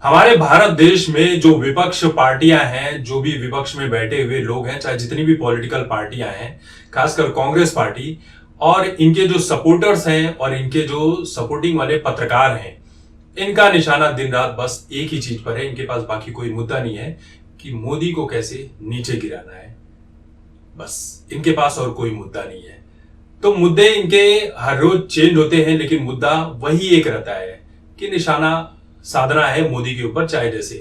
हमारे भारत देश में जो विपक्ष पार्टियां हैं, जो भी विपक्ष में बैठे हुए लोग हैं, चाहे जितनी भी पॉलिटिकल पार्टियां हैं, खासकर कांग्रेस पार्टी और इनके जो सपोर्टर्स हैं और इनके जो सपोर्टिंग वाले पत्रकार हैं, इनका निशाना दिन रात बस एक ही चीज पर है। इनके पास बाकी कोई मुद्दा नहीं है कि मोदी को कैसे नीचे गिराना है। बस इनके पास और कोई मुद्दा नहीं है। तो मुद्दे इनके हर रोज चेंज होते हैं, लेकिन मुद्दा वही एक रहता है कि निशाना साधना है मोदी के ऊपर। चाहे जैसे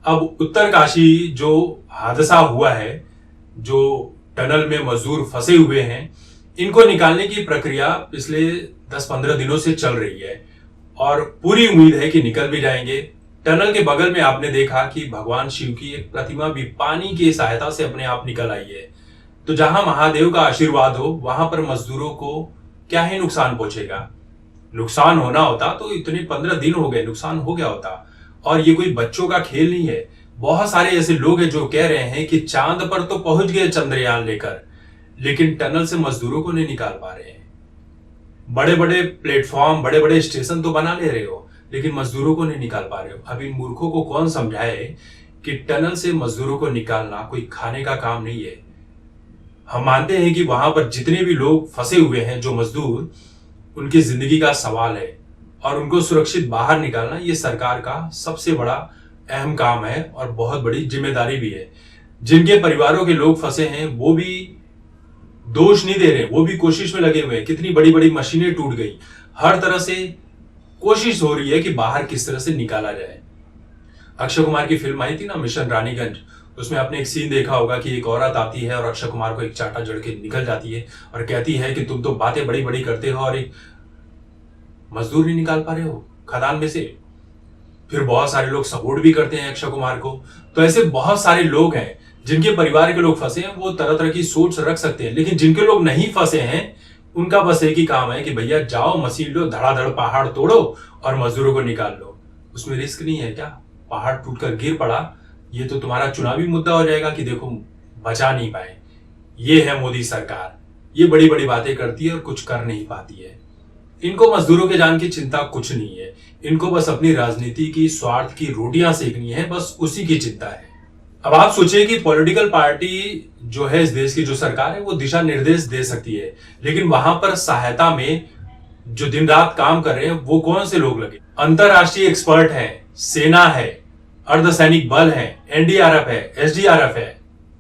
अब उत्तरकाशी जो हादसा हुआ है, जो टनल में मजदूर फंसे हुए हैं, इनको निकालने की प्रक्रिया पिछले 10-15 दिनों से चल रही है और पूरी उम्मीद है कि निकल भी जाएंगे। टनल के बगल में आपने देखा कि भगवान शिव की एक प्रतिमा भी पानी की सहायता से अपने आप निकल आई है। तो जहां महादेव का आशीर्वाद हो, वहां पर मजदूरों को क्या ही नुकसान पहुंचेगा। नुकसान होना होता तो इतने 15 दिन हो गए, नुकसान हो गया होता। और ये कोई बच्चों का खेल नहीं है। बहुत सारे ऐसे लोग हैं जो कह रहे हैं कि चांद पर तो पहुंच गए चंद्रयान लेकर, लेकिन टनल से मजदूरों को नहीं निकाल पा रहे हैं। बड़े बड़े प्लेटफॉर्म, बड़े बड़े स्टेशन तो बना ले रहे हो, लेकिन मजदूरों को नहीं निकाल पा रहे हो। अब इन मूर्खों को कौन समझाए कि टनल से मजदूरों को निकालना कोई खाने का काम नहीं है। हम मानते हैं कि वहां पर जितने भी लोग फंसे हुए हैं, जो मजदूर, उनकी जिंदगी का सवाल है और उनको सुरक्षित बाहर निकालना ये सरकार का सबसे बड़ा अहम काम है और बहुत बड़ी जिम्मेदारी भी है। जिनके परिवारों के लोग फंसे हैं वो भी दोष नहीं दे रहे, वो भी कोशिश में लगे हुए हैं। कितनी बड़ी बड़ी मशीनें टूट गई, हर तरह से कोशिश हो रही है कि बाहर किस तरह से निकाला जाए। अक्षय कुमार की फिल्म आई थी ना, मिशन रानीगंज, उसमें आपने एक सीन देखा होगा कि एक औरत आती है और अक्षय कुमार को एक चांटा जड़ के निकल जाती है और कहती है कि तुम तो बातें बड़ी बड़ी करते हो और एक मजदूर नहीं निकाल पा रहे हो खदान में से। फिर बहुत सारे लोग सपोर्ट भी करते हैं अक्षय कुमार को। तो ऐसे बहुत सारे लोग हैं जिनके परिवार के लोग फंसे हैं, वो तरह तरह की सोच रख सकते हैं, लेकिन जिनके लोग नहीं फंसे हैं उनका बस एक ही काम है कि भैया जाओ, मशीन लो, धड़ाधड़ पहाड़ तोड़ो और मजदूरों को निकाल लो। उसमें रिस्क नहीं है क्या? पहाड़ टूटकर गिर पड़ा, ये तो तुम्हारा चुनावी मुद्दा हो जाएगा कि देखो बचा नहीं पाए। ये है मोदी सरकार, ये बड़ी बड़ी बातें करती है और कुछ कर नहीं पाती है। इनको मजदूरों के जान की चिंता कुछ नहीं है। इनको बस अपनी राजनीति की स्वार्थ की रोटियां सेकनी है, बस उसी की चिंता है। अब आप सोचिए कि पॉलिटिकल पार्टी जो है इस देश की, जो सरकार है, वो दिशा निर्देश दे सकती है, लेकिन वहां पर सहायता में जो दिन रात काम कर रहे हैं वो कौन से लोग लगे? अंतरराष्ट्रीय एक्सपर्ट हैं, सेना है, अर्धसैनिक बल है, एनडीआरएफ है, एसडीआरएफ है।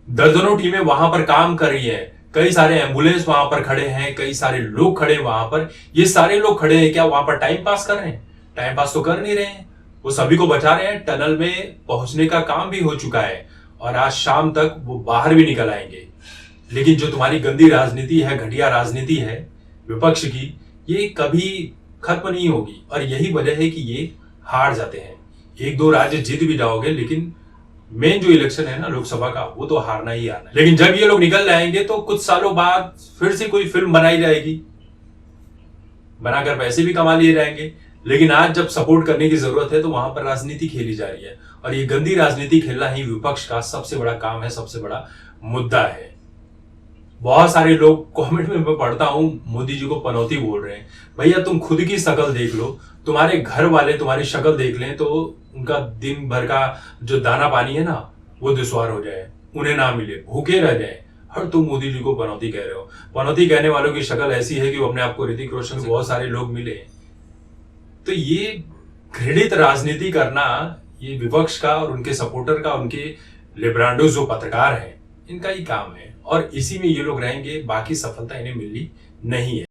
दर्जनों टीमें वहां पर काम कर रही है। कई सारे एम्बुलेंस वहां पर खड़े हैं, कई सारे लोग खड़े हैं वहां पर। ये सारे लोग खड़े हैं क्या वहां पर टाइम पास कर रहे हैं? टाइम पास तो कर नहीं रहे हैं, वो सभी को बचा रहे हैं। टनल में पहुंचने का काम भी हो चुका है और आज शाम तक वो बाहर भी निकल आएंगे। लेकिन जो तुम्हारी गंदी राजनीति है, घटिया राजनीति है विपक्ष की, ये कभी खत्म नहीं होगी और यही वजह है कि ये हार जाते हैं। 1-2 राज्य जीत भी जाओगे, लेकिन मेन जो इलेक्शन है ना लोकसभा का, वो तो हारना ही हारना है। लेकिन जब ये लोग निकल जाएंगे तो कुछ सालों बाद फिर से कोई फिल्म बनाई जाएगी, बनाकर पैसे भी कमा लिए जाएंगे। लेकिन आज जब सपोर्ट करने की जरूरत है तो वहां पर राजनीति खेली जा रही है और ये गंदी राजनीति खेलना ही विपक्ष का सबसे बड़ा काम है, सबसे बड़ा मुद्दा है। बहुत सारे लोग कमेंट में मैं पढ़ता हूं, मोदी जी को पनौती बोल रहे हैं। भैया तुम खुद की शक्ल देख लो, तुम्हारे घर वाले तुम्हारी शक्ल देख लें तो उनका दिन भर का जो दाना पानी है ना वो दुश्वार हो जाए, उन्हें ना मिले, भूखे रह जाए, और तुम मोदी जी को पनौती कह रहे हो। पनौती कहने वालों की शक्ल ऐसी है कि वो अपने आप को ऋतिक रोशन से बहुत सारे लोग मिले। तो ये घृणित राजनीति करना ये विपक्ष का और उनके सपोर्टर का, उनके लिब्रांडो जो पत्रकार हैं, इनका ही काम है और इसी में ये लोग रहेंगे। बाकी सफलता इन्हें मिलनी नहीं है।